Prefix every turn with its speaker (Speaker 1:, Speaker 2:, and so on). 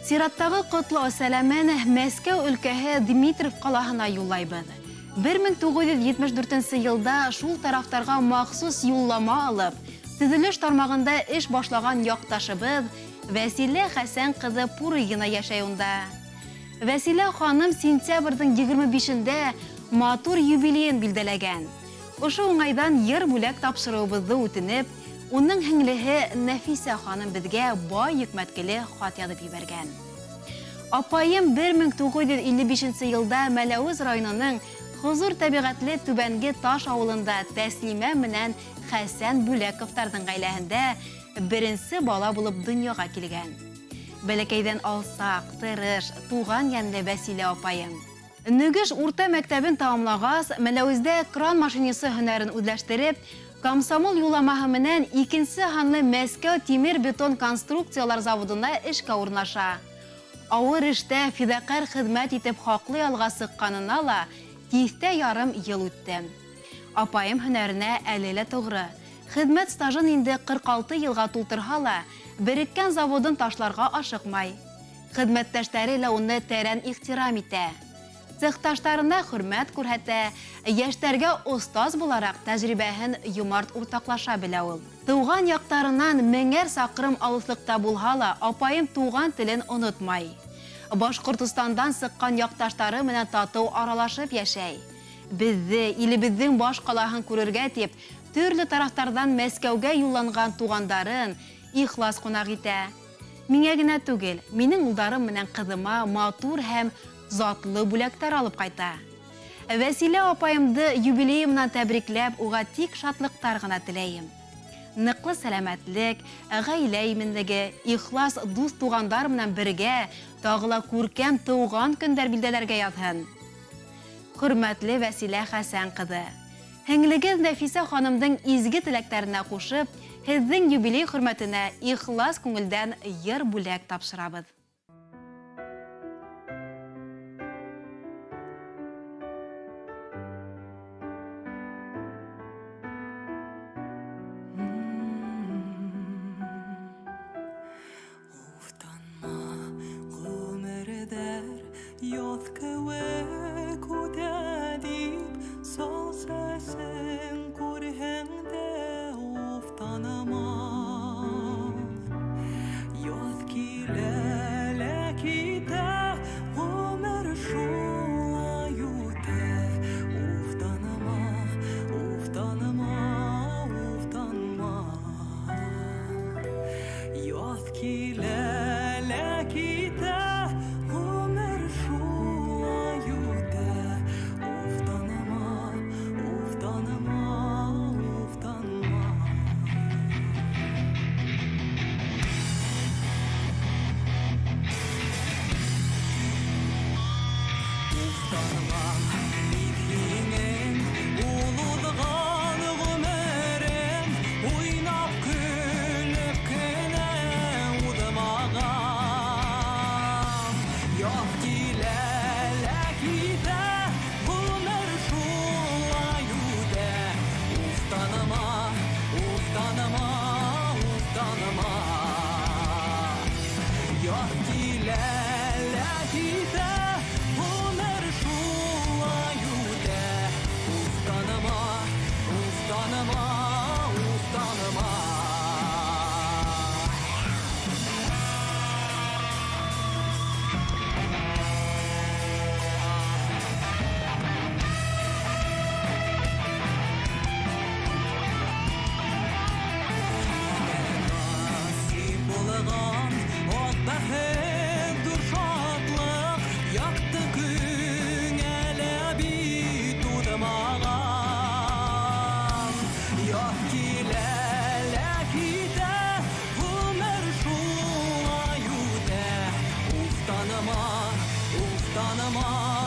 Speaker 1: Сираттағы Құтлы сәләмен Мәскәү өлкәһе Дмитров ҡалаһына юллайбыҙ. 1974 йылда шул тарафтарға махсус юллама алып, төҙөлөш тармағында эш башлаған яҡташыбыҙ Вәсилә Хәсән ҡыҙы Пурыйына йәшәй унда. Вәсилә ханым сентябрҙың 25-дә матур юбилейын билдәләгән. Ошо уңайдан йыр бүләк тапшырыуыбыҙҙы үтенеп, уның һеңлеһе Нәфисә ханым беҙгә бай йөкмәткеле хат яҙып ебәргән. Апайым 1955 йылда Мәләүез районының Хозур тәбиғәтле Түбәнге Таш ауылында Тәслимә менән Хәсән Бүләковтарҙың ғаиләһендә беренсе бала булып донъяға килгән. Бәләкәйҙән алсаҡ, тырыш, туған йәнле Вәсилә апайым. Нөгөш урта мәктәбен тамамлағас, Мәләүездә кран машинасы һөнәрен үҙләштереп, комсомол юламаһы менән 2-нсе һанлы Мәскәү тимер бетон конструкциялар заводына эшкә урнаша. Ауыр эштә фиҙаҡәр хеҙмәт итеп хаҡлы ялға сыҡҡанына ла тиҫтә ярым йыл үтте. Апайым һөнәренә әле лә тоғры. Хеҙмәт стажын инде 46 йылға тултырһа ла, береккән заводын ташларға ашыҡмай. Хеҙмәттәштәре лә уны тәрән ихтирам итә. Цехташтарына хөрмәт күрһәтә, йәштәргә остаз булараҡ тәжрибәһен йомарт уртаҡлаша белә ул. Тыуған яҡтарынан 1000 саҡрым алыҫлыҡта булһа ла, апайым туған телен онотмай. Башҡортостандан сыҡҡан яҡташтары менән татыу аралашып йәшәй. Беҙҙе, илебеҙҙең баш ҡалаһын күрергә тип, төрлө тарафтарҙан Мәскәүгә юлланған туғандарын ихлас ҡунаҡ итә. Миңә генә түгел, минең улдарым менән ҡыҙыма матур һәм затлы бүләктәр алып ҡайта. Вәсилә апайымды юбилейы менән тәбрикләп, уға тик шатлыҡтар ғына теләйем. Ныҡлы сәләмәтлек, ғаилә именлеге, ихлас дуҫ туғандар менән бергә, тағы ла күркәм тыуған көндәр билдәләргә яҙһын. Хөрмәтле Вәсилә Хәсән ҡыҙы, һеңлегеҙ Нәфисә ханымдың изге теләктәренә ҡушып, һеҙҙең юбилей хөрмәтенә ихлас күңелдән йыр бүләк тапшырабыҙ.
Speaker 2: Яҙ кеүек үтә дип, сал сәсен күрһәң дә уфтанама. Яҙ килә лә китә, ғүмер шулай үтә. Уфтанама, уфтанама, уфтанма. Яҙ килә лә китә, Ustanama